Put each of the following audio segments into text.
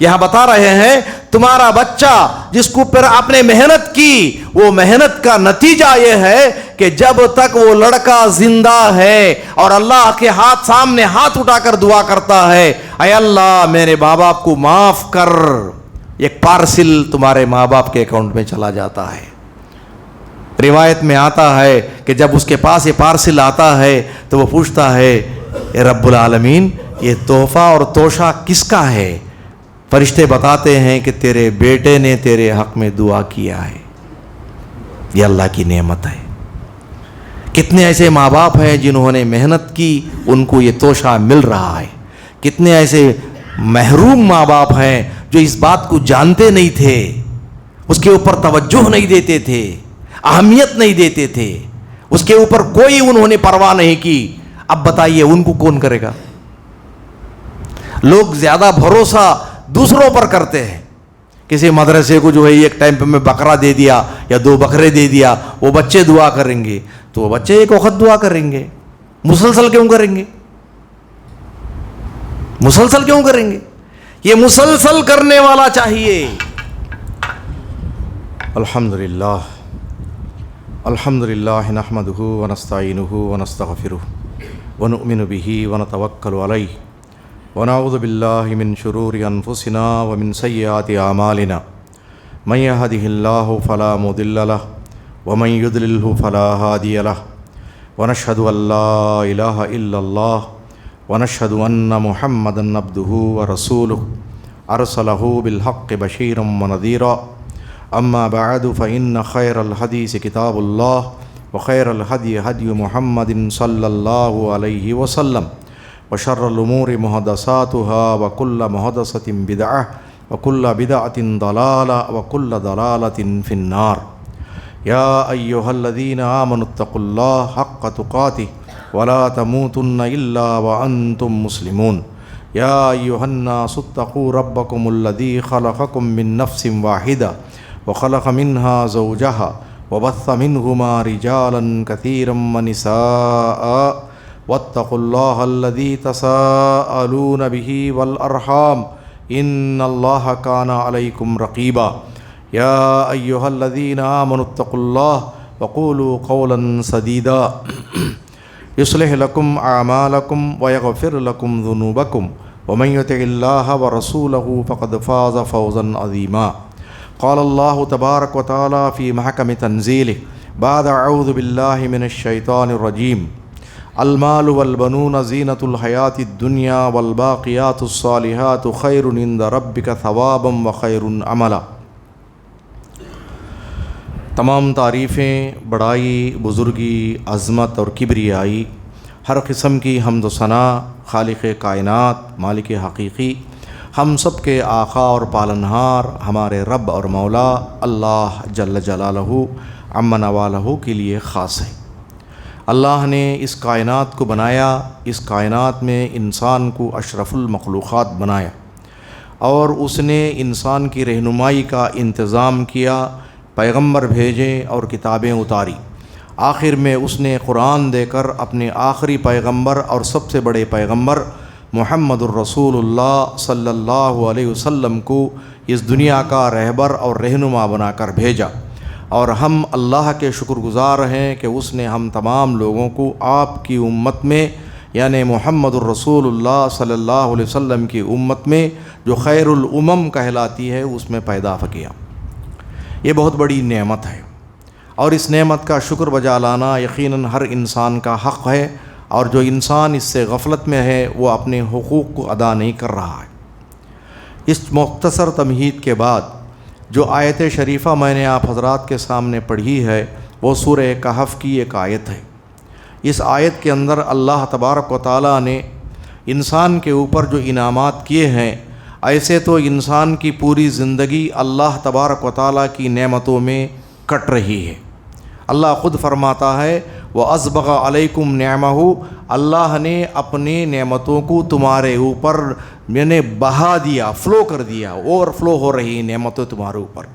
یہاں بتا رہے ہیں تمہارا بچہ جس کو پر آپ نے محنت کی، وہ محنت کا نتیجہ یہ ہے کہ جب تک وہ لڑکا زندہ ہے اور اللہ کے سامنے ہاتھ اٹھا کر دعا کرتا ہے، اے اللہ میرے ماں باپ کو معاف کر، ایک پارسل تمہارے ماں باپ کے اکاؤنٹ میں چلا جاتا ہے۔ روایت میں آتا ہے کہ جب اس کے پاس یہ پارسل آتا ہے تو وہ پوچھتا ہے اے رب العالمین یہ تحفہ اور توشہ کس کا ہے؟ فرشتے بتاتے ہیں کہ تیرے بیٹے نے تیرے حق میں دعا کیا ہے۔ یہ اللہ کی نعمت ہے۔ کتنے ایسے ماں باپ ہیں جنہوں نے محنت کی، ان کو یہ توشہ مل رہا ہے۔ کتنے ایسے محروم ماں باپ ہیں جو اس بات کو جانتے نہیں تھے، اس کے اوپر توجہ نہیں دیتے تھے، اہمیت نہیں دیتے تھے، اس کے اوپر کوئی انہوں نے پرواہ نہیں کی۔ اب بتائیے ان کو کون کرے گا؟ لوگ زیادہ بھروسہ دوسروں پر کرتے ہیں۔ کسی مدرسے کو جو ہے ایک ٹائم پہ میں بکرا دے دیا یا 2 بکرے دے دیا، وہ بچے دعا کریں گے، تو وہ بچے ایک وقت دعا کریں گے، مسلسل کیوں کریں گے؟ مسلسل کیوں کریں گے؟ یہ مسلسل کرنے والا چاہیے۔ الحمدللہ الحمدللہ نحمدہ ونستعینہ ونستغفرہ ونؤمن بہ ونتوکل علیہ ونعوذ باللہ من شرور انفسنا ومن سیئات اعمالنا من یہدہ اللہ فلا مضل لہ ومن یضللہ فلا ہادی لہ ونشہد ان لا الہ الا اللہ ونشہد ان محمدا عبدہ ورسولہ ارسلہ بالحق بشیرا ونذیرا اما بعد فإن خیر الحدیث کتاب اللہ وخیر الہدی ہدی محمد صلی اللہ علیہ وسلم وشر الامور محدثاتها وکل محدثۃ بدعہ وکل بدعۃ ضلالہ وکل ضلالۃ فی النار۔ یا ایہا الذین آمنوا اتقوا اللہ حق تقاتہ ولا تموتن الا وانتم مسلمون۔ یا ایہا الناس اتقوا ربکم الذی خلقکم من نفس واحدہ وخلق منها زوجها وبث منهما رجالا كثيرا ونساء واتقوا الله الذي تساءلون به والأرحام إن الله كان عليكم رقيبا۔ يا أيها الذين آمنوا اتقوا الله وقولوا قولا سديدا يصلح لكم أعمالكم ويغفر لكم ذنوبكم ومن يطع الله ورسوله فقد فاز فوزا عظيما۔ قال الله تبارك وتعالى في محكم تنزيله بعد أعوذ بالله من الشيطان الرجيم المال والبنون زینۃ الحیاۃ الدنیا والباقیات الصالحات خیر عند ربک ثوابا وخیر عملا۔ تمام تعریفیں، بڑائی، بزرگی، عظمت اور کبریائی، ہر قسم کی حمد و ثنا خالق کائنات، مالک حقیقی، ہم سب کے آقا اور پالنہار ہمارے رب اور مولا اللہ جل جلالہ عم نوالہ کے لیے خاص ہے۔ اللہ نے اس کائنات کو بنایا، اس کائنات میں انسان کو اشرف المخلوقات بنایا، اور اس نے انسان کی رہنمائی کا انتظام کیا، پیغمبر بھیجے اور کتابیں اتاری۔ آخر میں اس نے قرآن دے کر اپنے آخری پیغمبر اور سب سے بڑے پیغمبر محمد الرسول اللہ صلی اللہ علیہ وسلم کو اس دنیا کا رہبر اور رہنما بنا کر بھیجا، اور ہم اللہ کے شکر گزار ہیں کہ اس نے ہم تمام لوگوں کو آپ کی امت میں، یعنی محمد الرسول اللہ صلی اللہ علیہ وسلم کی امت میں جو خیر الامم کہلاتی ہے اس میں پیدا کیا۔ یہ بہت بڑی نعمت ہے، اور اس نعمت کا شکر بجا لانا یقیناً ہر انسان کا حق ہے، اور جو انسان اس سے غفلت میں ہے وہ اپنے حقوق کو ادا نہیں کر رہا ہے۔ اس مختصر تمہید کے بعد جو آیت شریفہ میں نے آپ حضرات کے سامنے پڑھی ہے وہ سورہ کہف کی ایک آیت ہے۔ اس آیت کے اندر اللہ تبارک و تعالیٰ نے انسان کے اوپر جو انعامات کیے ہیں، ایسے تو انسان کی پوری زندگی اللہ تبارک و تعالیٰ کی نعمتوں میں کٹ رہی ہے۔ اللہ خود فرماتا ہے وَأَسْبَغَ عَلَيْكُمْ نِعْمَهُ، اللہ نے اپنی نعمتوں کو تمہارے اوپر میں نے بہا دیا، فلو کر دیا، اوور فلو ہو رہی نعمتیں تمہارے اوپر۔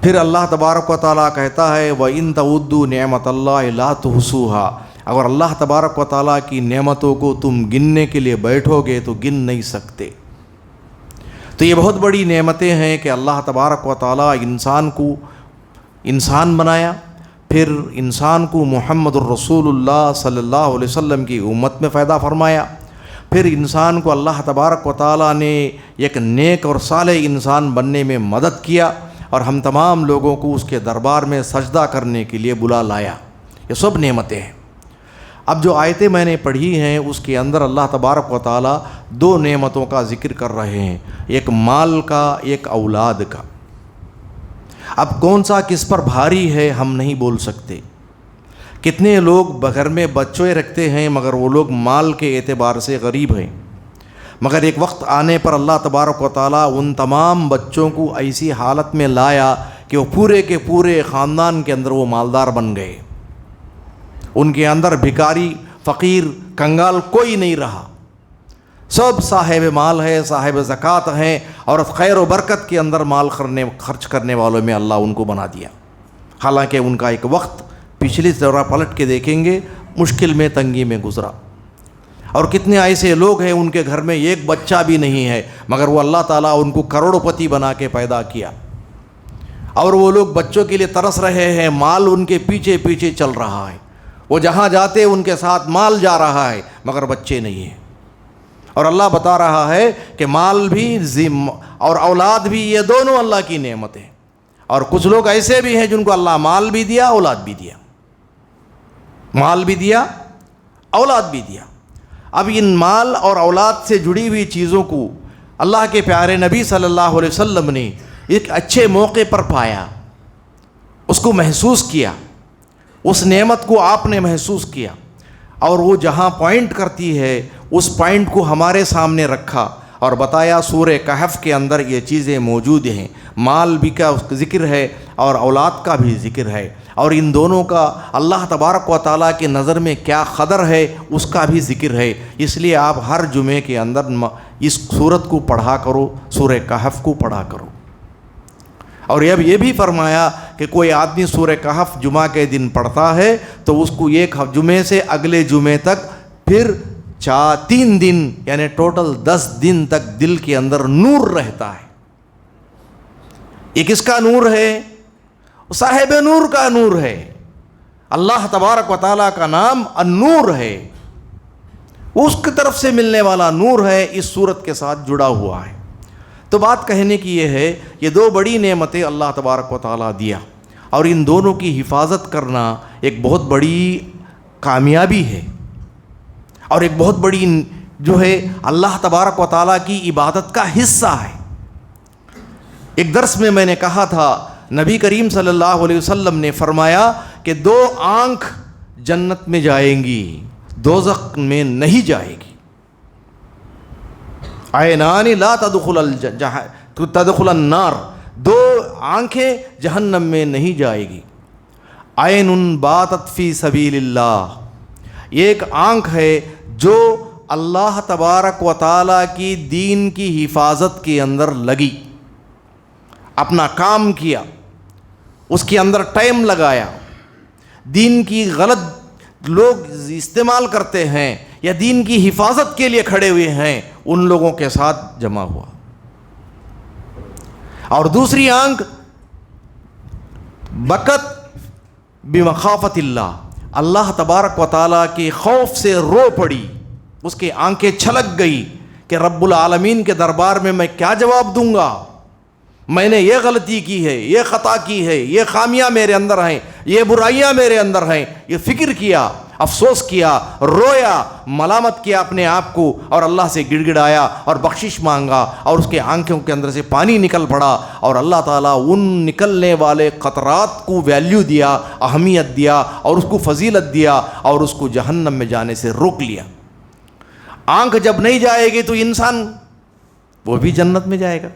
پھر اللہ تبارک و تعالیٰ کہتا ہے وَإِن تَعُدُّوا نِعْمَةَ اللَّهِ لَا تُحْصُوهَا، اگر اللہ تبارک و تعالیٰ کی نعمتوں کو تم گننے کے لیے بیٹھو گے تو گن نہیں سکتے۔ تو یہ بہت بڑی نعمتیں ہیں کہ اللہ تبارک و تعالیٰ انسان کو انسان بنایا، پھر انسان کو محمد الرسول اللہ صلی اللہ علیہ وسلم کی امت میں پیدا فرمایا، پھر انسان کو اللہ تبارک و تعالیٰ نے ایک نیک اور صالح انسان بننے میں مدد کیا، اور ہم تمام لوگوں کو اس کے دربار میں سجدہ کرنے کے لیے بلا لایا۔ یہ سب نعمتیں ہیں۔ اب جو آیتیں میں نے پڑھی ہیں اس کے اندر اللہ تبارک و تعالیٰ دو نعمتوں کا ذکر کر رہے ہیں، ایک مال کا، ایک اولاد کا۔ اب کون سا کس پر بھاری ہے ہم نہیں بول سکتے۔ کتنے لوگ گھر میں بچے رکھتے ہیں مگر وہ لوگ مال کے اعتبار سے غریب ہیں، مگر ایک وقت آنے پر اللہ تبارک و تعالیٰ ان تمام بچوں کو ایسی حالت میں لایا کہ وہ پورے کے پورے خاندان کے اندر وہ مالدار بن گئے۔ ان کے اندر بھکاری، فقیر، کنگال کوئی نہیں رہا، سب صاحب مال ہے، صاحب زکوٰۃ ہیں، اور خیر و برکت کے اندر مال خرچ کرنے والوں میں اللہ ان کو بنا دیا۔ حالانکہ ان کا ایک وقت پچھلی طرح پلٹ کے دیکھیں گے مشکل میں، تنگی میں گزرا، اور کتنے ایسے لوگ ہیں ان کے گھر میں ایک بچہ بھی نہیں ہے، مگر وہ اللہ تعالیٰ ان کو کروڑ پتی بنا کے پیدا کیا، اور وہ لوگ بچوں کے لیے ترس رہے ہیں، مال ان کے پیچھے پیچھے چل رہا ہے، وہ جہاں جاتے ان کے ساتھ مال جا رہا ہے مگر بچے نہیں ہیں۔ اور اللہ بتا رہا ہے کہ مال بھی اور اولاد بھی، یہ دونوں اللہ کی نعمت ہیں۔ اور کچھ لوگ ایسے بھی ہیں جن کو اللہ مال بھی دیا، اولاد بھی دیا، مال بھی دیا، اولاد بھی دیا۔ اب ان مال اور اولاد سے جڑی ہوئی چیزوں کو اللہ کے پیارے نبی صلی اللہ علیہ وسلم نے ایک اچھے موقع پر پایا، اس کو محسوس کیا، اس نعمت کو آپ نے محسوس کیا، اور وہ جہاں پوائنٹ کرتی ہے اس پوائنٹ کو ہمارے سامنے رکھا اور بتایا سورہ کہف کے اندر یہ چیزیں موجود ہیں۔ مال بھی کا ذکر ہے اور اولاد کا بھی ذکر ہے، اور ان دونوں کا اللہ تبارک و تعالیٰ کی نظر میں کیا قدر ہے اس کا بھی ذکر ہے۔ اس لیے آپ ہر جمعے کے اندر اس سورت کو پڑھا کرو، سورہ کہف کو پڑھا کرو۔ اور اب یہ بھی فرمایا کہ کوئی آدمی سورہ کہف جمعہ کے دن پڑھتا ہے تو اس کو ایک جمعے سے اگلے جمعے تک، پھر 3 دن یعنی ٹوٹل 10 دن تک دل کے اندر نور رہتا ہے۔ یہ کس کا نور ہے؟ صاحب نور کا نور ہے۔ اللہ تبارک و تعالیٰ کا نام النور ہے، اس کی طرف سے ملنے والا نور ہے، اس صورت کے ساتھ جڑا ہوا ہے۔ تو بات کہنے کی یہ ہے، یہ دو بڑی نعمتیں اللہ تبارک و تعالیٰ دیا، اور ان دونوں کی حفاظت کرنا ایک بہت بڑی کامیابی ہے، اور ایک بہت بڑی جو ہے اللہ تبارک و تعالیٰ کی عبادت کا حصہ ہے۔ ایک درس میں نے کہا تھا، نبی کریم صلی اللہ علیہ وسلم نے فرمایا کہ 2 آنکھ جنت میں جائیں گی، دوزخ میں نہیں جائے گی۔ عینان لا تدخل النار، 2 آنکھیں جہنم میں نہیں جائے گی۔ عین باتت فی سبیل اللہ، ایک آنکھ ہے جو اللہ تبارک و تعالیٰ کی دین کی حفاظت کے اندر لگی، اپنا کام کیا، اس کے اندر ٹائم لگایا، دین کی غلط لوگ استعمال کرتے ہیں یا دین کی حفاظت کے لیے کھڑے ہوئے ہیں ان لوگوں کے ساتھ جمع ہوا۔ اور دوسری آنکھ بکت بمخافت اللہ، اللہ تبارک و تعالیٰ کے خوف سے رو پڑی، اس کی آنکھیں چھلک گئی کہ رب العالمین کے دربار میں کیا جواب دوں گا، میں نے یہ غلطی کی ہے، یہ خطا کی ہے، یہ خامیاں میرے اندر ہیں، یہ برائیاں میرے اندر ہیں۔ یہ فکر کیا، افسوس کیا، رویا، ملامت کیا اپنے آپ کو، اور اللہ سے گڑ گڑایا اور بخشش مانگا، اور اس کے آنکھوں کے اندر سے پانی نکل پڑا، اور اللہ تعالیٰ ان نکلنے والے قطرات کو ویلیو دیا، اہمیت دیا، اور اس کو فضیلت دیا، اور اس کو جہنم میں جانے سے روک لیا۔ آنکھ جب نہیں جائے گی تو انسان وہ بھی جنت میں جائے گا۔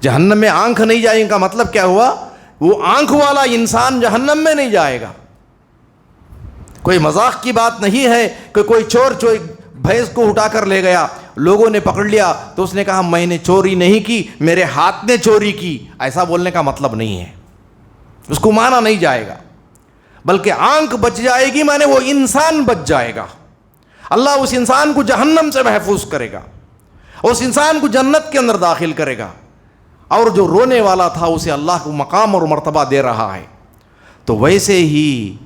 جہنم میں آنکھ نہیں جائے گا مطلب کیا ہوا؟ وہ آنکھ والا انسان جہنم میں نہیں جائے گا۔ کوئی مذاق کی بات نہیں ہے کہ کوئی چور بھینس کو اٹھا کر لے گیا، لوگوں نے پکڑ لیا تو اس نے کہا میں نے چوری نہیں کی، میرے ہاتھ نے چوری کی، ایسا بولنے کا مطلب نہیں ہے، اس کو مانا نہیں جائے گا، بلکہ آنکھ بچ جائے گی مانے وہ انسان بچ جائے گا، اللہ اس انسان کو جہنم سے محفوظ کرے گا۔ اس انسان کو جنت کے اندر داخل کرے گا، اور جو رونے والا تھا اسے اللہ کو مقام اور مرتبہ دے رہا ہے۔ تو ویسے ہی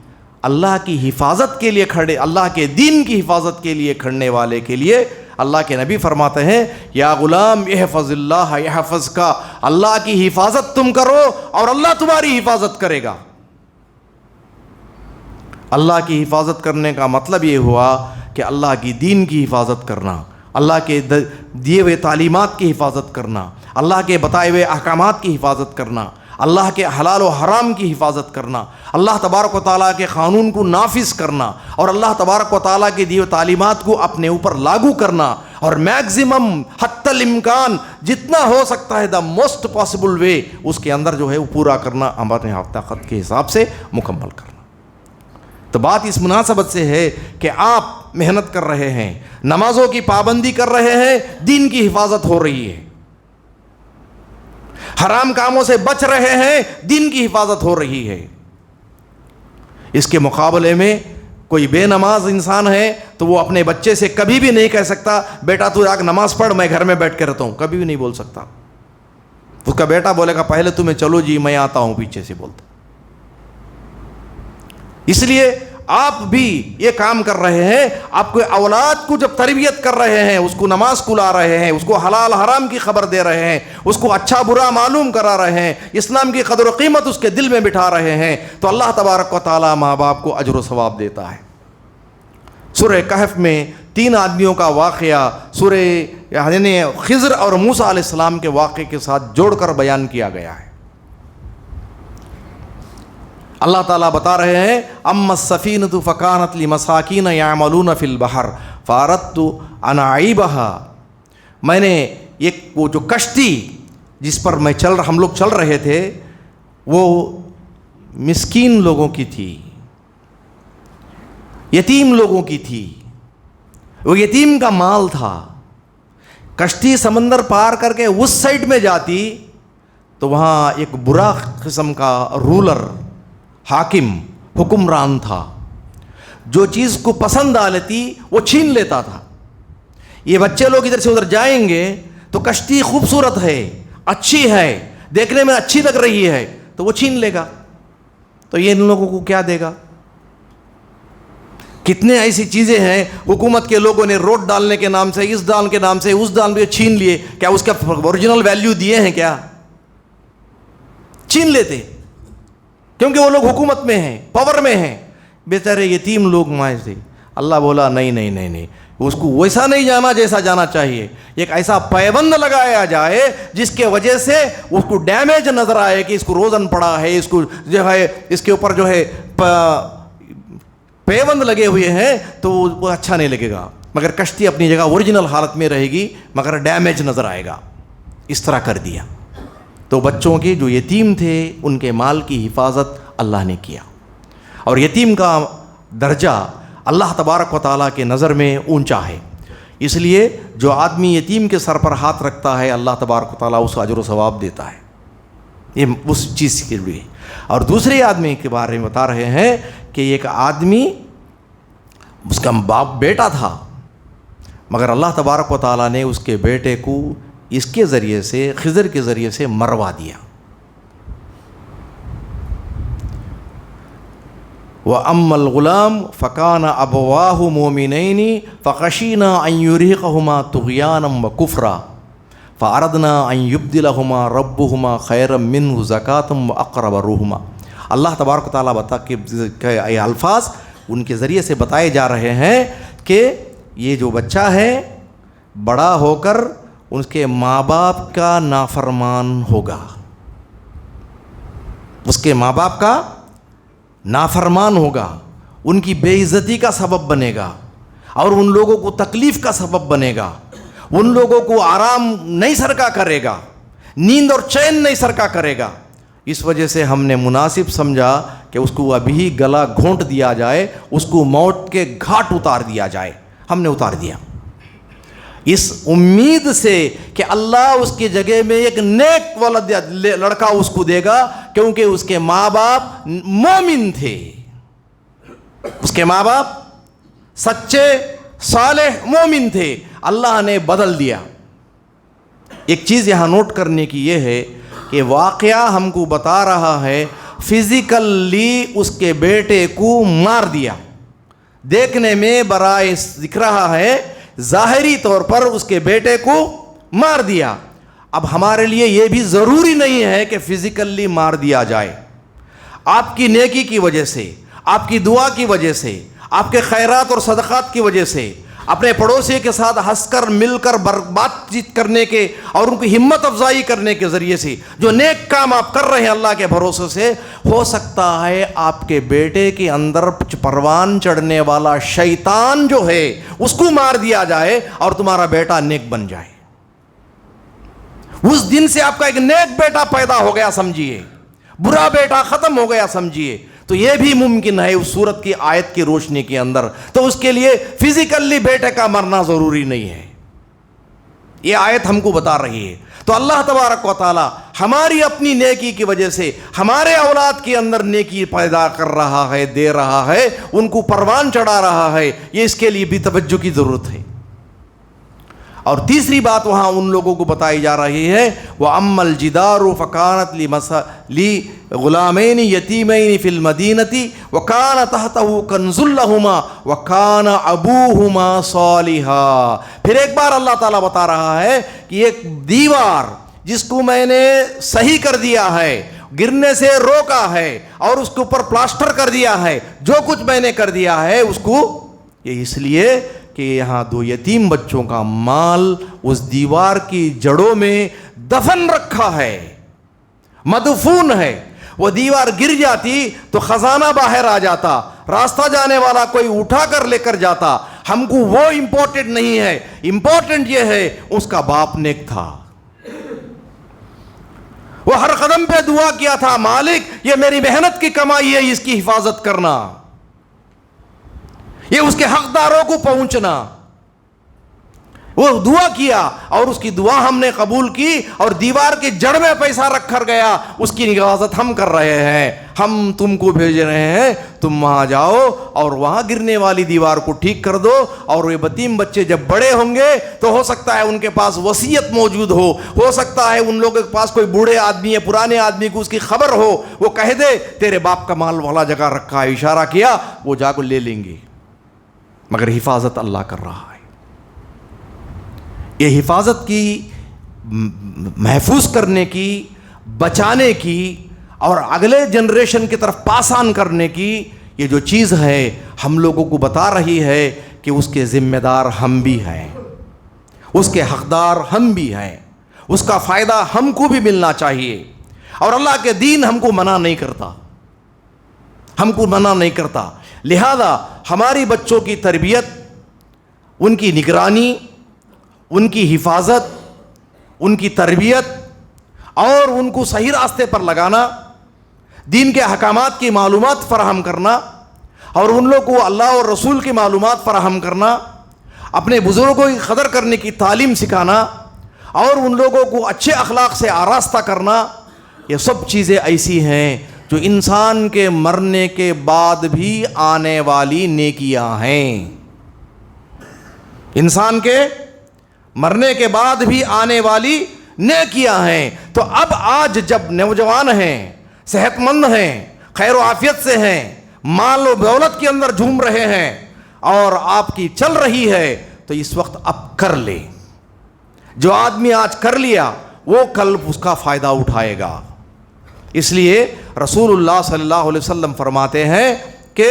اللہ کی حفاظت کے لیے کھڑے، اللہ کے دین کی حفاظت کے لیے کھڑنے والے کے لیے اللہ کے نبی فرماتے ہیں یا غلام احفظ اللہ یحفظ کا، اللہ کی حفاظت تم کرو اور اللہ تمہاری حفاظت کرے گا۔ اللہ کی حفاظت کرنے کا مطلب یہ ہوا کہ اللہ کی دین کی حفاظت کرنا، اللہ کے دیے ہوئے تعلیمات کی حفاظت کرنا، اللہ کے بتائے ہوئے احکامات کی حفاظت کرنا، اللہ کے حلال و حرام کی حفاظت کرنا، اللہ تبارک و تعالیٰ کے قانون کو نافذ کرنا اور اللہ تبارک و تعالیٰ کے دیے ہوئے تعلیمات کو اپنے اوپر لاگو کرنا، اور میکزیمم حتی الامکان جتنا ہو سکتا ہے دا موسٹ پاسبل وے اس کے اندر جو ہے وہ پورا کرنا، ہمارے طاقت کے حساب سے مکمل کرنا۔ تو بات اس مناسبت سے ہے کہ آپ محنت کر رہے ہیں، نمازوں کی پابندی کر رہے ہیں، دین کی حفاظت ہو رہی ہے، حرام کاموں سے بچ رہے ہیں، دین کی حفاظت ہو رہی ہے۔ اس کے مقابلے میں کوئی بے نماز انسان ہے تو وہ اپنے بچے سے کبھی بھی نہیں کہہ سکتا بیٹا تو جا کے نماز پڑھ، میں گھر میں بیٹھ کے رہتا ہوں، کبھی بھی نہیں بول سکتا۔ اس کا بیٹا بولے گا پہلے تمہیں چلو جی میں آتا ہوں، پیچھے سے بولتا۔ اس لیے آپ بھی یہ کام کر رہے ہیں، آپ کو اولاد کو جب تربیت کر رہے ہیں، اس کو نماز کو لا رہے ہیں، اس کو حلال حرام کی خبر دے رہے ہیں، اس کو اچھا برا معلوم کرا رہے ہیں، اسلام کی قدر و قیمت اس کے دل میں بٹھا رہے ہیں، تو اللہ تبارک و تعالیٰ ماں باپ کو اجر و ثواب دیتا ہے۔ سورہ کہف میں 3 آدمیوں کا واقعہ سورہ یعنی خضر اور موسیٰ علیہ السلام کے واقعے کے ساتھ جوڑ کر بیان کیا گیا ہے۔ اللہ تعالیٰ بتا رہے ہیں اما السفینۃ فکانت لمساکین یعملون فی البحر فاردت ان اعیبها، میں نے وہ جو کشتی جس پر ہم لوگ چل رہے تھے وہ مسکین لوگوں کی تھی، یتیم لوگوں کی تھی، وہ یتیم کا مال تھا۔ کشتی سمندر پار کر کے اس سائڈ میں جاتی تو وہاں ایک برا قسم کا رولر، حاکم، حکمران تھا، جو چیز کو پسند آ لیتی وہ چھین لیتا تھا۔ یہ بچے لوگ ادھر سے ادھر جائیں گے تو کشتی خوبصورت ہے، اچھی ہے، دیکھنے میں اچھی لگ رہی ہے، تو وہ چھین لے گا۔ تو یہ ان لوگوں کو کیا دے گا؟ کتنے ایسی چیزیں ہیں حکومت کے لوگوں نے روڈ ڈالنے کے نام سے، اس ڈال کے نام سے اس ڈال پہ چھین لیے، کیا اس کا اوریجنل ویلیو دیے ہیں؟ کیا چھین لیتے، کیونکہ وہ لوگ حکومت میں ہیں، پاور میں ہیں۔ بیچارے یتیم لوگ مائیں سے اللہ بولا نہیں، اس کو ویسا نہیں جانا جیسا جانا چاہیے، ایک ایسا پیبند لگایا جائے جس کے وجہ سے اس کو ڈیمیج نظر آئے کہ اس کو روزن پڑا ہے، اس کو جو ہے اس کے اوپر جو ہے پیبند لگے ہوئے ہیں، تو وہ اچھا نہیں لگے گا، مگر کشتی اپنی جگہ اوریجنل حالت میں رہے گی، مگر ڈیمیج نظر آئے گا۔ اس طرح کر دیا۔ تو بچوں کے جو یتیم تھے ان کے مال کی حفاظت اللہ نے کیا، اور یتیم کا درجہ اللہ تبارک و تعالیٰ کے نظر میں اونچا ہے، اس لیے جو آدمی یتیم کے سر پر ہاتھ رکھتا ہے اللہ تبارک و تعالیٰ اس کو اجر و ثواب دیتا ہے، یہ اس چیز کے لیے۔ اور دوسرے آدمی کے بارے میں بتا رہے ہیں کہ ایک آدمی، اس کا بیٹا تھا، مگر اللہ تبارک و تعالیٰ نے اس کے بیٹے کو اس کے ذریعے سے، خضر کے ذریعے سے مروا دیا۔ وَأَمَّا الْغُلَامُ فَكَانَ أَبَوَاهُ مُؤْمِنَيْنِ فَخَشِينَا أَن يُرْهِقَهُمَا طُغْيَانًا وَكُفْرًا فَأَرَدْنَا أَن يُبْدِلَهُمَا رَبُّهُمَا خَيْرًا مِّنْهُ زَكَاةً وَأَقْرَبَ رُحْمًا۔ اللہ تبارک و تعالیٰ بتا کہ یہ الفاظ ان کے ذریعے سے بتائے جا رہے ہیں کہ یہ جو بچہ ہے بڑا ہو کر اس کے ماں باپ کا نافرمان ہوگا، اس کے ماں باپ کا نافرمان ہوگا، ان کی بے عزتی کا سبب بنے گا، اور ان لوگوں کو تکلیف کا سبب بنے گا، ان لوگوں کو آرام نہیں سرکا کرے گا، نیند اور چین نہیں سرکا کرے گا۔ اس وجہ سے ہم نے مناسب سمجھا کہ اس کو ابھی گلا گھونٹ دیا جائے، اس کو موت کے گھاٹ اتار دیا جائے۔ ہم نے اتار دیا اس امید سے کہ اللہ اس کی جگہ میں ایک نیک ولد لڑکا اس کو دے گا، کیونکہ اس کے ماں باپ مومن تھے، اس کے ماں باپ سچے صالح مومن تھے۔ اللہ نے بدل دیا، ایک چیز یہاں نوٹ کرنے کی یہ ہے کہ واقعہ ہم کو بتا رہا ہے فزیکلی اس کے بیٹے کو مار دیا، دیکھنے میں برائے دکھ رہا ہے، ظاہری طور پر اس کے بیٹے کو مار دیا۔ اب ہمارے لیے یہ بھی ضروری نہیں ہے کہ فزیکلی مار دیا جائے، آپ کی نیکی کی وجہ سے، آپ کی دعا کی وجہ سے، آپ کے خیرات اور صدقات کی وجہ سے، اپنے پڑوسی کے ساتھ ہنس کر مل کر بات چیت کرنے کے اور ان کی ہمت افزائی کرنے کے ذریعے سے جو نیک کام آپ کر رہے ہیں اللہ کے بھروسے سے، ہو سکتا ہے آپ کے بیٹے کے اندر پروان چڑھنے والا شیطان جو ہے اس کو مار دیا جائے اور تمہارا بیٹا نیک بن جائے۔ اس دن سے آپ کا ایک نیک بیٹا پیدا ہو گیا سمجھیے، برا بیٹا ختم ہو گیا سمجھیے۔ تو یہ بھی ممکن ہے اس صورت کی آیت کی روشنی کے اندر، تو اس کے لیے فزیکلی بیٹے کا مرنا ضروری نہیں ہے، یہ آیت ہم کو بتا رہی ہے۔ تو اللہ تبارک و تعالی ہماری اپنی نیکی کی وجہ سے ہمارے اولاد کے اندر نیکی پیدا کر رہا ہے، دے رہا ہے، ان کو پروان چڑھا رہا ہے، یہ اس کے لیے بھی توجہ کی ضرورت ہے۔ اور تیسری بات وہاں ان لوگوں کو بتائی جا رہی ہے، وَأَمَّا الْجِدَارُ فَكَانَتْ لِغُلَامَيْنِ يَتِيمَيْنِ فِي الْمَدِينَةِ وَكَانَ تَحْتَهُ كَنْزٌ لَهُمَا وَكَانَ أَبُوهُمَا صَالِحًا۔ پھر ایک بار اللہ تعالیٰ بتا رہا ہے کہ ایک دیوار جس کو میں نے صحیح کر دیا ہے، گرنے سے روکا ہے اور اس کے اوپر پلاسٹر کر دیا ہے، جو کچھ میں نے کر دیا ہے اس کو، یہ اس لیے کہ یہاں دو یتیم بچوں کا مال اس دیوار کی جڑوں میں دفن رکھا ہے، مدفون ہے۔ وہ دیوار گر جاتی تو خزانہ باہر آ جاتا، راستہ جانے والا کوئی اٹھا کر لے کر جاتا۔ ہم کو وہ امپورٹنٹ نہیں ہے، امپورٹنٹ یہ ہے اس کا باپ نیک تھا، وہ ہر قدم پہ دعا کیا تھا، مالک یہ میری محنت کی کمائی ہے، اس کی حفاظت کرنا، یہ اس کے حقداروں کو پہنچنا۔ وہ دعا کیا اور اس کی دعا ہم نے قبول کی، اور دیوار کی جڑ میں پیسہ رکھ کر گیا، اس کی حفاظت ہم کر رہے ہیں، ہم تم کو بھیج رہے ہیں، تم وہاں جاؤ اور وہاں گرنے والی دیوار کو ٹھیک کر دو۔ اور یہ یتیم بچے جب بڑے ہوں گے تو ہو سکتا ہے ان کے پاس وصیت موجود ہو سکتا ہے ان لوگوں کے پاس کوئی بوڑھے آدمی یا پرانے آدمی کو اس کی خبر ہو، وہ کہہ دے تیرے باپ کا مال والا جگہ رکھا ہے، اشارہ کیا، وہ جا کو لے لیں گے، مگر حفاظت اللہ کر رہا ہے۔ یہ حفاظت کی، محفوظ کرنے کی، بچانے کی اور اگلے جنریشن کی طرف پاس آن کرنے کی یہ جو چیز ہے ہم لوگوں کو بتا رہی ہے کہ اس کے ذمہ دار ہم بھی ہیں، اس کے حقدار ہم بھی ہیں، اس کا فائدہ ہم کو بھی ملنا چاہیے۔ اور اللہ کے دین ہم کو منع نہیں کرتا، ہم کو منع نہیں کرتا۔ لہذا ہماری بچوں کی تربیت، ان کی نگرانی، ان کی حفاظت، ان کی تربیت اور ان کو صحیح راستے پر لگانا، دین کے احکامات کی معلومات فراہم کرنا اور ان لوگوں کو اللہ اور رسول کی معلومات فراہم کرنا، اپنے بزرگوں کی قدر کرنے کی تعلیم سکھانا اور ان لوگوں کو اچھے اخلاق سے آراستہ کرنا، یہ سب چیزیں ایسی ہیں جو انسان کے مرنے کے بعد بھی آنے والی نیکیاں ہیں، انسان کے مرنے کے بعد بھی آنے والی نیکیاں ہیں۔ تو اب آج جب نوجوان ہیں، صحت مند ہیں، خیر و عافیت سے ہیں، مال و دولت کے اندر جھوم رہے ہیں اور آپ کی چل رہی ہے، تو اس وقت اب کر لے۔ جو آدمی آج کر لیا وہ کل اس کا فائدہ اٹھائے گا۔ اس لیے رسول اللہ صلی اللہ علیہ وسلم فرماتے ہیں کہ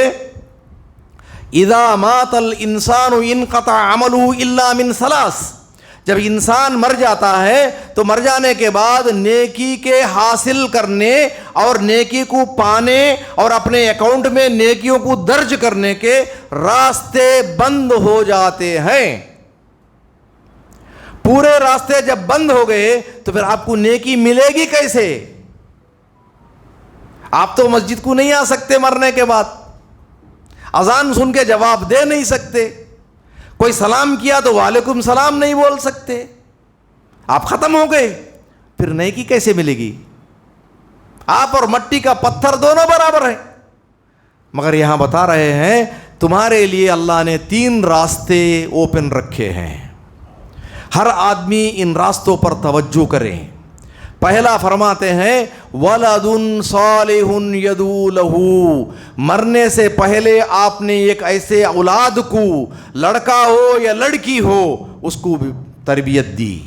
اذا مات الانسان انقطع عمله الا من ثلاث، جب انسان مر جاتا ہے تو مر جانے کے بعد نیکی کے حاصل کرنے اور نیکی کو پانے اور اپنے اکاؤنٹ میں نیکیوں کو درج کرنے کے راستے بند ہو جاتے ہیں۔ پورے راستے جب بند ہو گئے تو پھر آپ کو نیکی ملے گی کیسے؟ آپ تو مسجد کو نہیں آ سکتے مرنے کے بعد، اذان سن کے جواب دے نہیں سکتے، کوئی سلام کیا تو وعلیکم سلام نہیں بول سکتے، آپ ختم ہو گئے، پھر نیکی کیسے ملے گی؟ آپ اور مٹی کا پتھر دونوں برابر ہیں۔ مگر یہاں بتا رہے ہیں تمہارے لیے اللہ نے 3 راستے اوپن رکھے ہیں۔ ہر آدمی ان راستوں پر توجہ کریں. پہلا فرماتے ہیں ولد صالح یدعو لہ، مرنے سے پہلے آپ نے ایک ایسے اولاد کو، لڑکا ہو یا لڑکی ہو، اس کو بھی تربیت دی.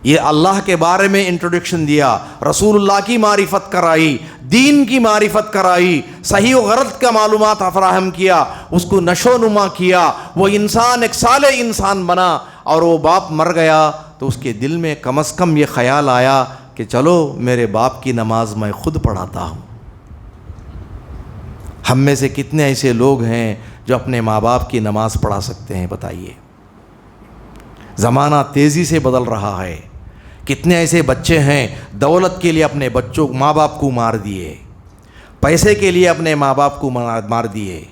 یہ اللہ کے بارے میں انٹروڈکشن دیا، رسول اللہ کی معرفت کرائی، دین کی معرفت کرائی، صحیح و غلط کا معلومات فراہم کیا، اس کو نشو نما کیا، وہ انسان ایک صالح انسان بنا. اور وہ باپ مر گیا تو اس کے دل میں کم از کم یہ خیال آیا کہ چلو میرے باپ کی نماز میں خود پڑھاتا ہوں. ہم میں سے کتنے ایسے لوگ ہیں جو اپنے ماں باپ کی نماز پڑھا سکتے ہیں؟ بتائیے. زمانہ تیزی سے بدل رہا ہے. کتنے ایسے بچے ہیں دولت کے لیے اپنے بچوں ماں باپ کو مار دیے، پیسے کے لیے اپنے ماں باپ کو مار دیے.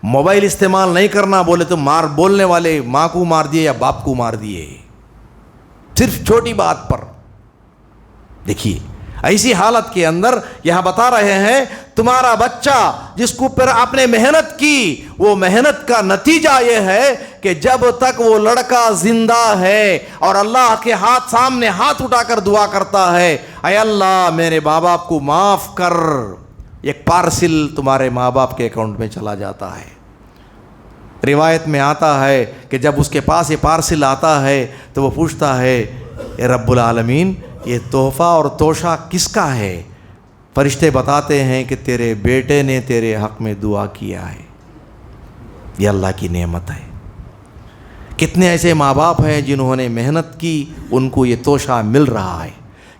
موبائل استعمال نہیں کرنا بولے تو بولنے والے ماں کو مار دیے یا باپ کو مار دیے، صرف چھوٹی بات پر. دیکھیے ایسی حالت کے اندر یہاں بتا رہے ہیں تمہارا بچہ جس کو پر آپ نے محنت کی، وہ محنت کا نتیجہ یہ ہے کہ جب تک وہ لڑکا زندہ ہے اور اللہ کے سامنے ہاتھ اٹھا کر دعا کرتا ہے، اے اللہ میرے ماں باپ کو معاف کر، ایک پارسل تمہارے ماں باپ کے اکاؤنٹ میں چلا جاتا ہے. روایت میں آتا ہے کہ جب اس کے پاس یہ پارسل آتا ہے تو وہ پوچھتا ہے اے رب العالمین یہ تحفہ اور توشہ کس کا ہے؟ فرشتے بتاتے ہیں کہ تیرے بیٹے نے تیرے حق میں دعا کیا ہے. یہ اللہ کی نعمت ہے. کتنے ایسے ماں باپ ہیں جنہوں نے محنت کی، ان کو یہ توشہ مل رہا ہے.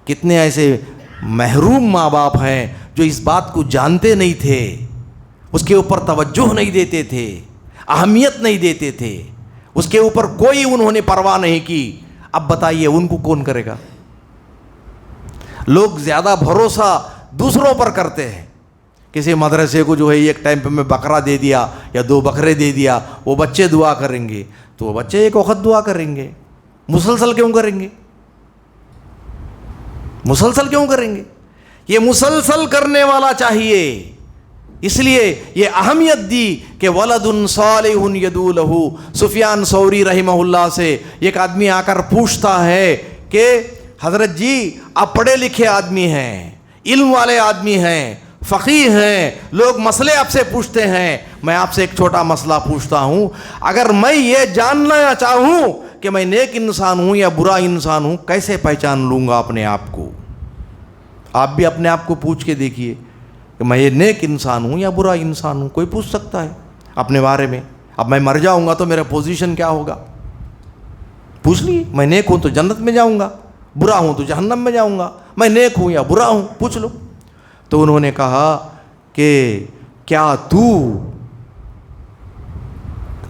کتنے ایسے محروم ماں باپ ہیں جو اس بات کو جانتے نہیں تھے، اس کے اوپر توجہ نہیں دیتے تھے، اہمیت نہیں دیتے تھے، اس کے اوپر کوئی انہوں نے پرواہ نہیں کی. اب بتائیے ان کو کون کرے گا؟ لوگ زیادہ بھروسہ دوسروں پر کرتے ہیں. کسی مدرسے کو جو ہے ایک ٹائم پہ میں بکرا دے دیا یا 2 بکرے دے دیا، وہ بچے دعا کریں گے، تو وہ بچے ایک وقت دعا کریں گے. مسلسل کیوں کریں گے؟ مسلسل کیوں کریں گے؟ یہ مسلسل کرنے والا چاہیے. اس لیے یہ اہمیت دی کہ ولد صالح یدعو لہ. سفیان ثوری رحمہ اللہ سے ایک آدمی آ کر پوچھتا ہے کہ حضرت جی آپ پڑھے لکھے آدمی ہیں، علم والے آدمی ہیں، فقیہ ہیں، لوگ مسئلے آپ سے پوچھتے ہیں، میں آپ سے ایک چھوٹا مسئلہ پوچھتا ہوں، اگر میں یہ جاننا چاہوں کہ میں نیک انسان ہوں یا برا انسان ہوں، کیسے پہچان لوں گا اپنے آپ کو؟ آپ بھی اپنے آپ کو پوچھ کے دیکھیے کہ میں یہ نیک انسان ہوں یا برا انسان ہوں. کوئی پوچھ سکتا ہے اپنے بارے میں؟ اب میں مر جاؤں گا تو میرا پوزیشن کیا ہوگا؟ پوچھ لیے. میں نیک ہوں تو جنت میں جاؤں گا، برا ہوں تو جہنم میں جاؤں گا. میں نیک ہوں یا برا ہوں پوچھ لو. تو انہوں نے کہا کہ کیا تو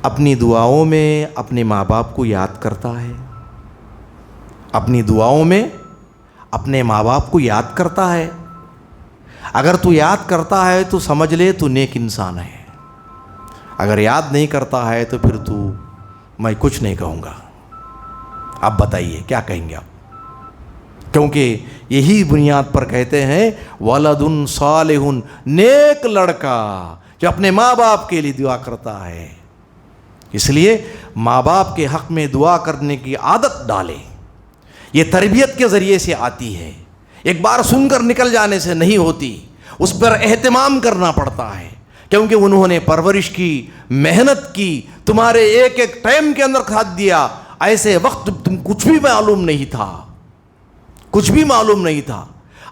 اپنی دعاؤں میں اپنے ماں باپ کو یاد کرتا ہے؟ اپنی دعاؤں میں اپنے ماں باپ کو یاد کرتا ہے؟ اگر تو یاد کرتا ہے تو سمجھ لے تو نیک انسان ہے. اگر یاد نہیں کرتا ہے تو پھر تو میں کچھ نہیں کہوں گا. اب بتائیے کیا کہیں گے آپ؟ کیونکہ یہی بنیاد پر کہتے ہیں ولد صالح، نیک لڑکا جو اپنے ماں باپ کے لیے دعا کرتا ہے. اس لیے ماں باپ کے حق میں دعا کرنے کی عادت ڈالیں. یہ تربیت کے ذریعے سے آتی ہے، ایک بار سن کر نکل جانے سے نہیں ہوتی. اس پر اہتمام کرنا پڑتا ہے کیونکہ انہوں نے پرورش کی، محنت کی، تمہارے ایک ایک ٹائم کے اندر کھاد دیا. ایسے وقت تم کچھ بھی معلوم نہیں تھا، کچھ بھی معلوم نہیں تھا.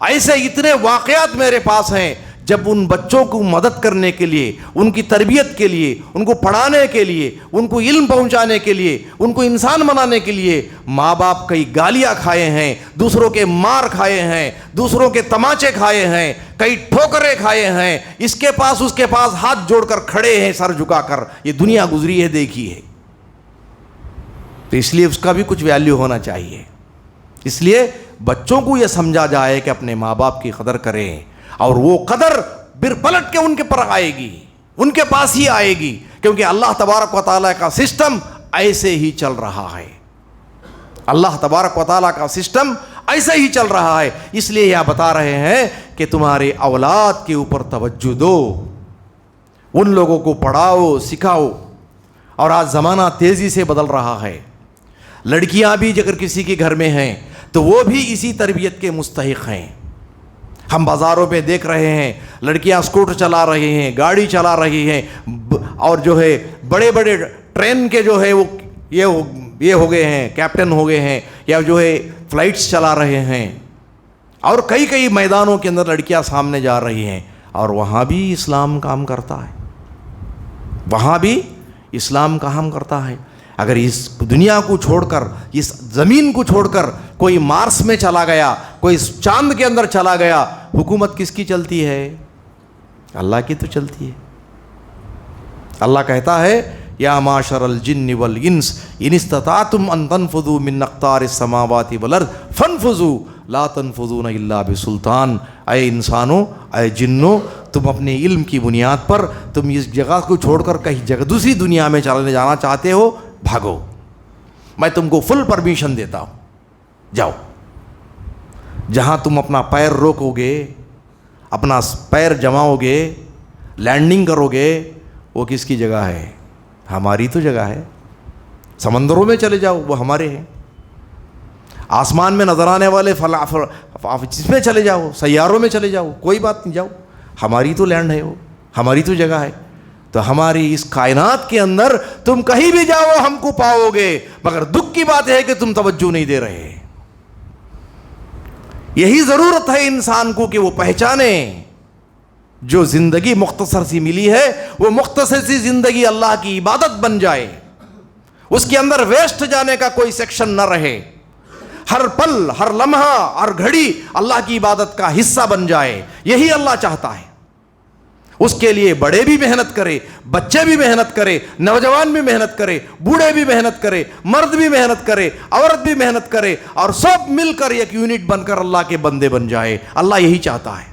ایسے اتنے واقعات میرے پاس ہیں جب ان بچوں کو مدد کرنے کے لیے، ان کی تربیت کے لیے، ان کو پڑھانے کے لیے، ان کو علم پہنچانے کے لیے، ان کو انسان بنانے کے لیے ماں باپ کئی گالیاں کھائے ہیں، دوسروں کے مار کھائے ہیں، دوسروں کے تماچے کھائے ہیں، کئی ٹھوکریں کھائے ہیں. اس کے پاس اس کے پاس ہاتھ جوڑ کر کھڑے ہیں سر جھکا کر. یہ دنیا گزری ہے، دیکھی ہے. تو اس لیے اس کا بھی کچھ ویلیو ہونا چاہیے. اس لیے بچوں کو یہ سمجھا جائے کہ اپنے ماں باپ کی قدر کریں، اور وہ قدر بر پلٹ کے ان کے پر آئے گی، ان کے پاس ہی آئے گی، کیونکہ اللہ تبارک و تعالیٰ کا سسٹم ایسے ہی چل رہا ہے. اللہ تبارک و تعالیٰ کا سسٹم ایسے ہی چل رہا ہے. اس لیے یہ بتا رہے ہیں کہ تمہارے اولاد کے اوپر توجہ دو، ان لوگوں کو پڑھاؤ، سکھاؤ. اور آج زمانہ تیزی سے بدل رہا ہے. لڑکیاں بھی اگر کسی کے گھر میں ہیں تو وہ بھی اسی تربیت کے مستحق ہیں۔ ہم بازاروں پہ دیکھ رہے ہیں لڑکیاں اسکوٹر چلا رہی ہیں، گاڑی چلا رہی ہیں، اور جو ہے بڑے بڑے ٹرین کے جو ہے وہ یہ ہو گئے ہیں، کیپٹن ہو گئے ہیں، یا جو ہے فلائٹس چلا رہے ہیں، اور کئی میدانوں کے اندر لڑکیاں سامنے جا رہی ہیں، اور وہاں بھی اسلام کام کرتا ہے، وہاں بھی اسلام کام کرتا ہے۔ اگر اس دنیا کو چھوڑ کر، اس زمین کو چھوڑ کر کوئی مارس میں چلا گیا، کوئی چاند کے اندر چلا گیا، حکومت کس کی چلتی ہے؟ اللہ کی تو چلتی ہے۔ اللہ کہتا ہے یا معاشر الجن والانس ان استطعتم ان تنفذوا من اقطار السماوات والارض فانفذوا لا تنفذون الا بسلطان۔ اے انسانوں، اے جنوں، تم اپنے علم کی بنیاد پر تم اس جگہ کو چھوڑ کر کہیں جگہ دوسری دنیا میں چلنے جانا چاہتے ہو، بھاگو، میں تم کو فل پرمیشن دیتا ہوں، جاؤ۔ جہاں تم اپنا پیر روکو گے، اپنا پیر جماؤ گے، لینڈنگ کرو گے، وہ کس کی جگہ ہے؟ ہماری تو جگہ ہے۔ سمندروں میں چلے جاؤ، وہ ہمارے ہیں۔ آسمان میں نظر آنے والے جس میں چلے جاؤ، سیاروں میں چلے جاؤ، کوئی بات نہیں، جاؤ، ہماری تو لینڈ ہے، وہ ہماری تو جگہ ہے۔ تو ہماری اس کائنات کے اندر تم کہیں بھی جاؤ ہم کو پاؤ گے، مگر دکھ کی بات ہے کہ تم توجہ نہیں دے رہے۔ یہی ضرورت ہے انسان کو کہ وہ پہچانے جو زندگی مختصر سی ملی ہے، وہ مختصر سی زندگی اللہ کی عبادت بن جائے، اس کے اندر ویسٹ جانے کا کوئی سیکشن نہ رہے، ہر پل، ہر لمحہ، ہر گھڑی اللہ کی عبادت کا حصہ بن جائے۔ یہی اللہ چاہتا ہے۔ اس کے لیے بڑے بھی محنت کرے، بچے بھی محنت کرے، نوجوان بھی محنت کرے، بوڑھے بھی محنت کرے، مرد بھی محنت کرے، عورت بھی محنت کرے، اور سب مل کر ایک یونٹ بن کر اللہ کے بندے بن جائے۔ اللہ یہی چاہتا ہے۔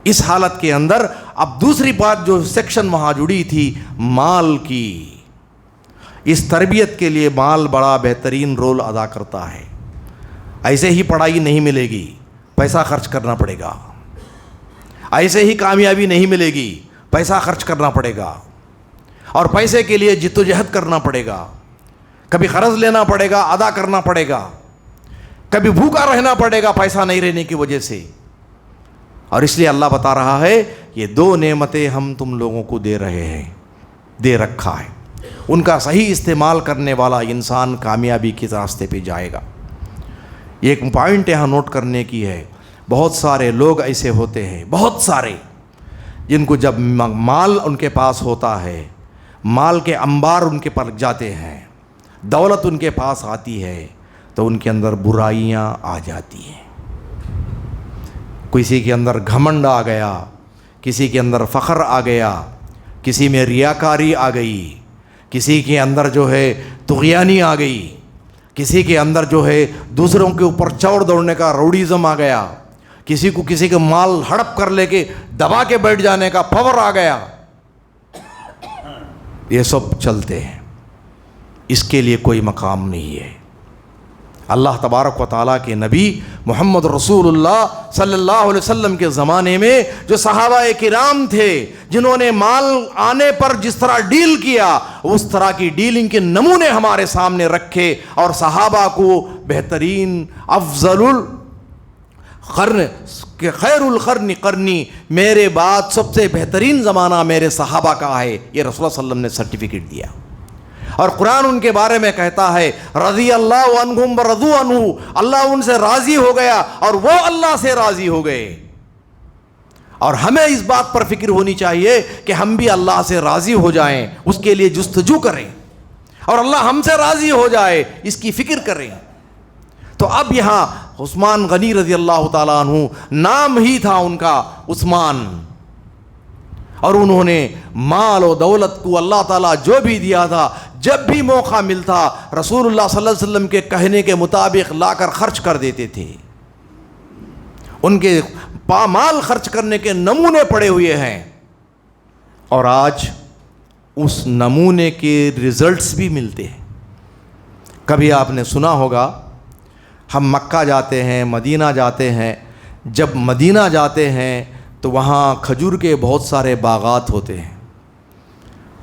اس حالت کے اندر اب دوسری بات جو سیکشن وہاں جڑی تھی، مال کی، اس تربیت کے لیے مال بڑا بہترین رول ادا کرتا ہے۔ ایسے ہی پڑھائی نہیں ملے گی، پیسہ خرچ کرنا پڑے گا۔ ایسے ہی کامیابی نہیں ملے گی، پیسہ خرچ کرنا پڑے گا، اور پیسے کے لیے جد و جہد کرنا پڑے گا، کبھی قرض لینا پڑے گا، ادا کرنا پڑے گا، کبھی بھوکا رہنا پڑے گا پیسہ نہیں رہنے کی وجہ سے۔ اور اس لیے اللہ بتا رہا ہے یہ دو نعمتیں ہم تم لوگوں کو دے رہے ہیں، دے رکھا ہے، ان کا صحیح استعمال کرنے والا انسان کامیابی کے راستے پہ جائے گا۔ ایک پوائنٹ یہاں نوٹ کرنے کی ہے، بہت سارے لوگ ایسے ہوتے ہیں، بہت سارے، جن کو جب مال ان کے پاس ہوتا ہے، مال کے انبار ان کے پر جاتے ہیں، دولت ان کے پاس آتی ہے، تو ان کے اندر برائیاں آ جاتی ہیں۔ کسی کے اندر گھمنڈ آ گیا، کسی کے اندر فخر آ گیا، کسی میں ریاکاری آ گئی، کسی کے اندر جو ہے طغیانی آ گئی، کسی کے اندر جو ہے دوسروں کے اوپر چور دوڑنے کا روڈیزم آ گیا، کسی کو کسی کا مال ہڑپ کر لے کے دبا کے بیٹھ جانے کا پاور آ گیا۔ یہ سب چلتے ہیں، اس کے لیے کوئی مقام نہیں ہے۔ اللہ تبارک و تعالیٰ کے نبی محمد رسول اللہ صلی اللہ علیہ وسلم کے زمانے میں جو صحابہ کرام تھے، جنہوں نے مال آنے پر جس طرح ڈیل کیا، اس طرح کی ڈیلنگ کے نمونے ہمارے سامنے رکھے، اور صحابہ کو بہترین افضل القرن کہ خیر القرن قرنی، میرے بعد سب سے بہترین زمانہ میرے صحابہ کا ہے، یہ رسول اللہ صلی اللہ علیہ وسلم نے سرٹیفکیٹ دیا۔ اور قرآن ان کے بارے میں کہتا ہے رضی اللہ عنہم ورضوا عنہ، اللہ ان سے راضی ہو گیا اور وہ اللہ سے راضی ہو گئے۔ اور ہمیں اس بات پر فکر ہونی چاہیے کہ ہم بھی اللہ سے راضی ہو جائیں، اس کے لیے جستجو کریں، اور اللہ ہم سے راضی ہو جائے اس کی فکر کریں۔ تو اب یہاں عثمان غنی رضی اللہ تعالیٰ عنہ نام ہی تھا ان کا عثمان، اور انہوں نے مال و دولت کو اللہ تعالیٰ جو بھی دیا تھا، جب بھی موقع ملتا رسول اللہ صلی اللہ علیہ وسلم کے کہنے کے مطابق لا کر خرچ کر دیتے تھے۔ ان کے مال خرچ کرنے کے نمونے پڑے ہوئے ہیں، اور آج اس نمونے کے ریزلٹس بھی ملتے ہیں۔ کبھی آپ نے سنا ہوگا، ہم مکہ جاتے ہیں، مدینہ جاتے ہیں، جب مدینہ جاتے ہیں تو وہاں کھجور کے بہت سارے باغات ہوتے ہیں۔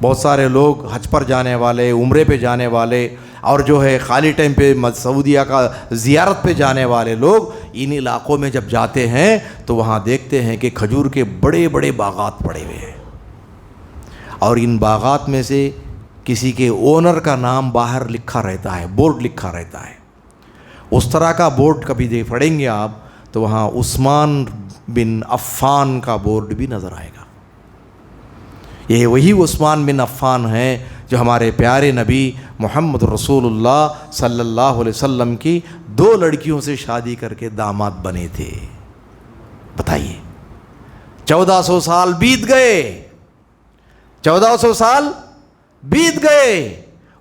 بہت سارے لوگ حج پر جانے والے، عمرے پہ جانے والے اور جو ہے خالی ٹائم پہ سعودیہ کا زیارت پہ جانے والے لوگ ان علاقوں میں جب جاتے ہیں تو وہاں دیکھتے ہیں کہ کھجور کے بڑے بڑے باغات پڑے ہوئے ہیں، اور ان باغات میں سے کسی کے اونر کا نام باہر لکھا رہتا ہے، بورڈ لکھا رہتا ہے۔ اس طرح کا بورڈ کبھی پڑھیں گے آپ تو وہاں عثمان بن عفان کا بورڈ بھی نظر آئے گا۔ یہ وہی عثمان بن عفان ہیں جو ہمارے پیارے نبی محمد رسول اللہ صلی اللہ علیہ وسلم کی 2 لڑکیوں سے شادی کر کے داماد بنے تھے۔ بتائیے 1400 سال بیت گئے، 1400 سال بیت گئے،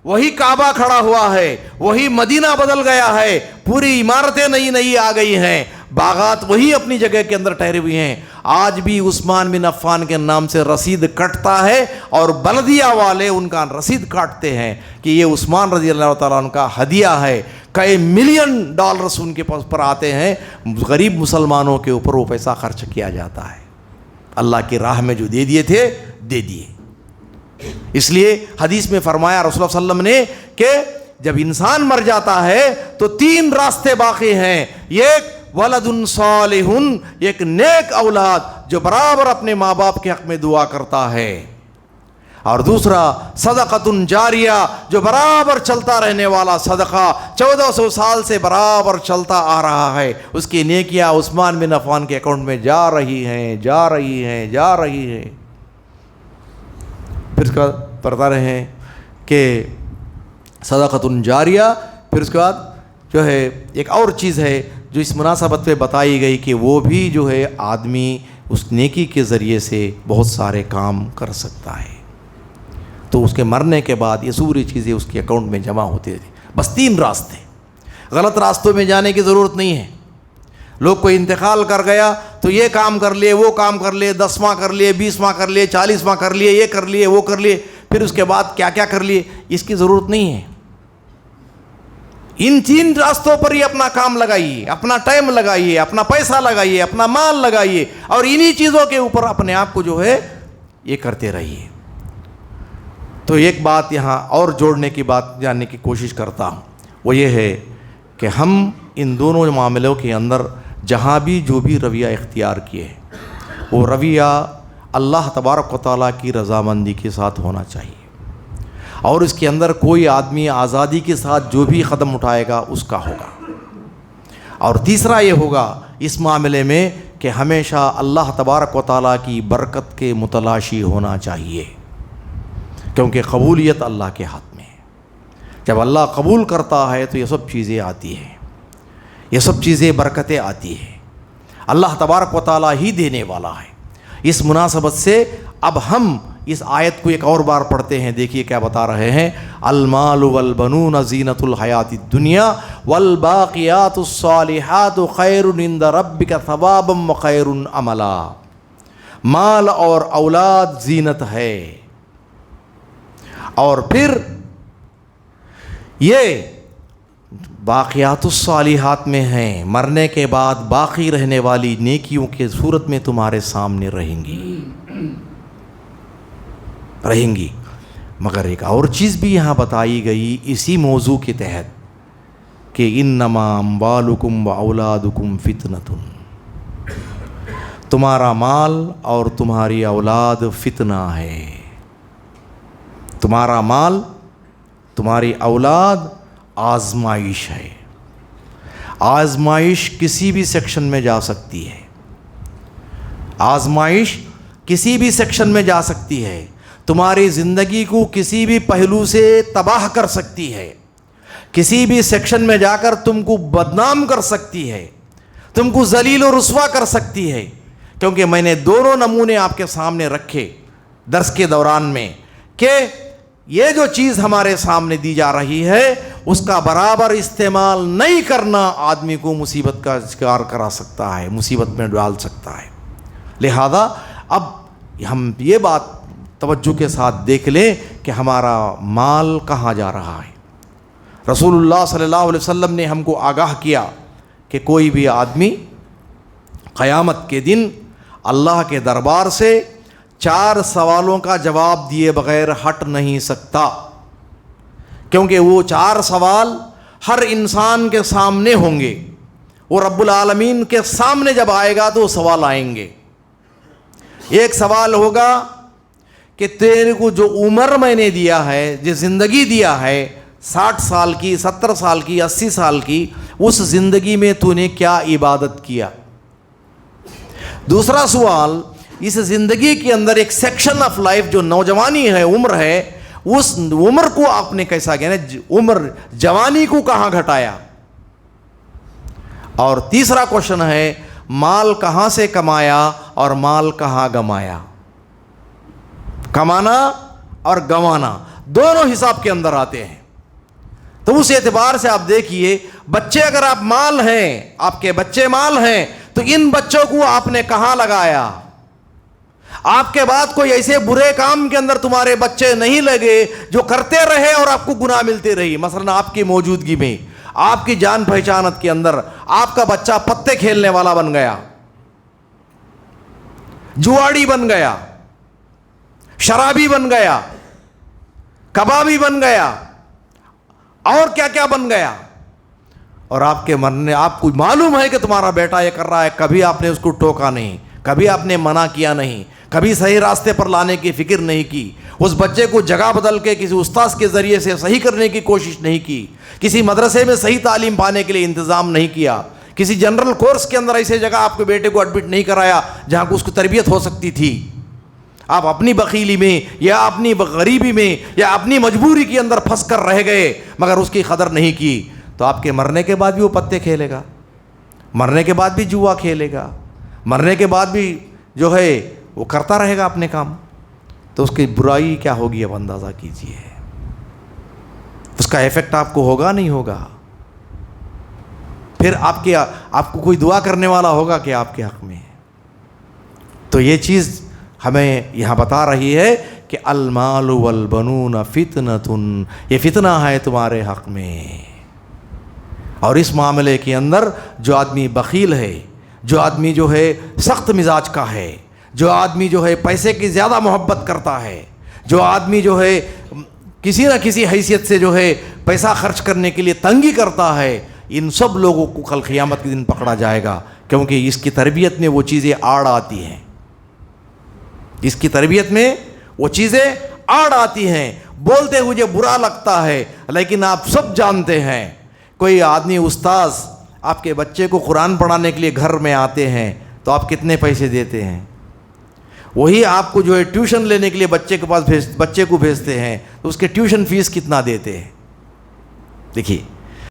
وہی کعبہ کھڑا ہوا ہے، وہی مدینہ بدل گیا ہے، پوری عمارتیں نئی نئی آ گئی ہیں، باغات وہی اپنی جگہ کے اندر ٹھہرے ہوئے ہیں۔ آج بھی عثمان بن عفان کے نام سے رسید کٹتا ہے اور بلدیہ والے ان کا رسید کاٹتے ہیں کہ یہ عثمان رضی اللہ تعالیٰ عنہ کا ہدیہ ہے۔ کئی ملین ڈالرز ان کے پاس پر آتے ہیں، غریب مسلمانوں کے اوپر وہ پیسہ خرچ کیا جاتا ہے۔ اللہ کی راہ میں جو دے دیے تھے دے دیے۔ اس لیے حدیث میں فرمایا رسول اللہ صلی اللہ علیہ وسلم نے کہ جب انسان مر جاتا ہے تو 3 راستے باقی ہیں، ایک ولد صالح، ایک نیک اولاد جو برابر اپنے ماں باپ کے حق میں دعا کرتا ہے، اور دوسرا صدقۃ جاریہ جو برابر چلتا رہنے والا صدقہ 1400 سال سے برابر چلتا آ رہا ہے، اس کی نیکیاں عثمان بن عفان کے اکاؤنٹ میں جا رہی ہیں جا رہی ہیں جا رہی ہیں۔ پھر اس کا پڑھتا رہے ہیں کہ صدقۃ جاریہ، پھر اس کے بعد جو ہے ایک اور چیز ہے جو اس مناسبت پہ بتائی گئی کہ وہ بھی جو ہے آدمی اس نیکی کے ذریعے سے بہت سارے کام کر سکتا ہے، تو اس کے مرنے کے بعد یہ ساری چیزیں اس کے اکاؤنٹ میں جمع ہوتی رہتی۔ بس 3 راستے، غلط راستوں میں جانے کی ضرورت نہیں ہے۔ لوگ کوئی انتقال کر گیا تو یہ کام کر لیے، وہ کام کر لیے، 10 ماہ کر لیے، 20 ماہ کر لیے، 40 ماہ کر لیے، یہ کر لیے، وہ کر لیے، پھر اس کے بعد کیا کیا کر لیے، اس کی ضرورت نہیں ہے۔ ان 3 راستوں پر ہی اپنا کام لگائیے، اپنا ٹائم لگائیے، اپنا پیسہ لگائیے، اپنا مال لگائیے، اور انہی چیزوں کے اوپر اپنے آپ کو جو ہے یہ کرتے رہیے۔ تو ایک بات یہاں اور جوڑنے کی بات جاننے کی کوشش کرتا ہوں، وہ یہ ہے کہ ہم ان دونوں معاملوں کے اندر جہاں بھی جو بھی رویہ اختیار کیے وہ رویہ اللہ تبارک و تعالیٰ کی رضامندی کے ساتھ ہونا چاہیے، اور اس کے اندر کوئی آدمی آزادی کے ساتھ جو بھی قدم اٹھائے گا اس کا ہوگا۔ اور تیسرا یہ ہوگا اس معاملے میں کہ ہمیشہ اللہ تبارک و تعالیٰ کی برکت کے متلاشی ہونا چاہیے، کیونکہ قبولیت اللہ کے ہاتھ میں ہے۔ جب اللہ قبول کرتا ہے تو یہ سب چیزیں آتی ہیں، یہ سب چیزیں برکتیں آتی ہیں، اللہ تبارک و تعالیٰ ہی دینے والا ہے۔ اس مناسبت سے اب ہم اس آیت کو ایک اور بار پڑھتے ہیں، دیکھیے کیا بتا رہے ہیں۔ المال والبنون زینۃ الحیات الدنیا والباقیات الصالحات خیر عند ربک ثوابا وخیر عملا۔ مال اور اولاد زینت ہے، اور پھر یہ باقیات الصالحات میں ہیں، مرنے کے بعد باقی رہنے والی نیکیوں کے صورت میں تمہارے سامنے رہیں گی۔ مگر ایک اور چیز بھی یہاں بتائی گئی اسی موضوع کے تحت کہ انما اموالکم واولادکم فتنۃ، تمہارا مال اور تمہاری اولاد فتنہ ہے۔ تمہارا مال، تمہاری اولاد آزمائش ہے۔ آزمائش کسی بھی سیکشن میں جا سکتی ہے، آزمائش کسی بھی سیکشن میں جا سکتی ہے، تمہاری زندگی کو کسی بھی پہلو سے تباہ کر سکتی ہے، کسی بھی سیکشن میں جا کر تم کو بدنام کر سکتی ہے، تم کو ذلیل و رسوا کر سکتی ہے۔ کیونکہ میں نے دونوں نمونے آپ کے سامنے رکھے درس کے دوران میں کہ یہ جو چیز ہمارے سامنے دی جا رہی ہے اس کا برابر استعمال نہیں کرنا آدمی کو مصیبت کا شکار کرا سکتا ہے، مصیبت میں ڈال سکتا ہے۔ لہذا اب ہم یہ بات توجہ کے ساتھ دیکھ لیں کہ ہمارا مال کہاں جا رہا ہے۔ رسول اللہ صلی اللہ علیہ وسلم نے ہم کو آگاہ کیا کہ کوئی بھی آدمی قیامت کے دن اللہ کے دربار سے 4 سوالوں کا جواب دیے بغیر ہٹ نہیں سکتا۔ کیونکہ وہ 4 سوال ہر انسان کے سامنے ہوں گے. وہ رب العالمین کے سامنے جب آئے گا تو وہ سوال آئیں گے. ایک سوال ہوگا کہ تیرے کو جو عمر میں نے دیا ہے, جو زندگی دیا ہے 60 سال کی, 70 سال کی, 80 سال کی, اس زندگی میں تو نے کیا عبادت کیا. دوسرا سوال, اس زندگی کے اندر ایک سیکشن آف لائف جو نوجوانی ہے, عمر ہے, اس عمر کو آپ نے کیسا کیا, عمر جوانی کو کہاں گھٹایا. اور تیسرا کوشچن ہے, مال کہاں سے کمایا اور مال کہاں گمایا. کمانا اور گنوانا دونوں حساب کے اندر آتے ہیں. تو اس اعتبار سے آپ دیکھیے, بچے اگر آپ مال ہیں, آپ کے بچے مال ہیں, تو ان بچوں کو آپ نے کہاں لگایا. آپ کے بعد کوئی ایسے برے کام کے اندر تمہارے بچے نہیں لگے جو کرتے رہے اور آپ کو گناہ ملتے رہی. مثلا آپ کی موجودگی میں, آپ کی جان پہچانت کے اندر آپ کا بچہ پتے کھیلنے والا بن گیا, جواڑی بن گیا, شرابی بن گیا, کبابی بن گیا, اور کیا کیا بن گیا, اور آپ کے مرنے, آپ کو معلوم ہے کہ تمہارا بیٹا یہ کر رہا ہے, کبھی آپ نے اس کو ٹوکا نہیں, کبھی آپ نے منع کیا نہیں, کبھی صحیح راستے پر لانے کی فکر نہیں کی, اس بچے کو جگہ بدل کے کسی استاذ کے ذریعے سے صحیح کرنے کی کوشش نہیں کی, کسی مدرسے میں صحیح تعلیم پانے کے لیے انتظام نہیں کیا, کسی جنرل کورس کے اندر ایسے جگہ آپ کے بیٹے کو ایڈمٹ نہیں کرایا جہاں کو اس کو تربیت ہو سکتی تھی. آپ اپنی بخیلی میں یا اپنی غریبی میں یا اپنی مجبوری کے اندر پھنس کر رہ گئے, مگر اس کی قدر نہیں کی. تو آپ کے مرنے کے بعد بھی وہ پتے کھیلے گا, مرنے کے بعد بھی جوا کھیلے گا, مرنے کے بعد بھی جو ہے وہ کرتا رہے گا اپنے کام. تو اس کی برائی کیا ہوگی اب اندازہ کیجئے, اس کا ایفیکٹ آپ کو ہوگا نہیں ہوگا. پھر آپ کو کوئی دعا کرنے والا ہوگا کہ آپ کے حق میں. تو یہ چیز ہمیں یہاں بتا رہی ہے کہ المال والبنون فتنۃ, یہ فتنہ ہے تمہارے حق میں. اور اس معاملے کے اندر جو آدمی بخیل ہے, جو آدمی جو ہے سخت مزاج کا ہے, جو آدمی جو ہے پیسے کی زیادہ محبت کرتا ہے, جو آدمی جو ہے کسی نہ کسی حیثیت سے جو ہے پیسہ خرچ کرنے کے لیے تنگی کرتا ہے, ان سب لوگوں کو کل قیامت کے دن پکڑا جائے گا, کیونکہ اس کی تربیت میں وہ چیزیں آڑ آتی ہیں, اس کی تربیت میں وہ چیزیں آڑ آتی ہیں. بولتے مجھے برا لگتا ہے, لیکن آپ سب جانتے ہیں, کوئی آدمی استاذ آپ کے بچے کو قرآن پڑھانے کے لیے گھر میں آتے ہیں تو آپ کتنے پیسے دیتے ہیں, وہی آپ کو جو ہے ٹیوشن لینے کے لیے بچے کے پاس بچے کو بھیجتے ہیں تو اس کے ٹیوشن فیس کتنا دیتے ہیں. دیکھیے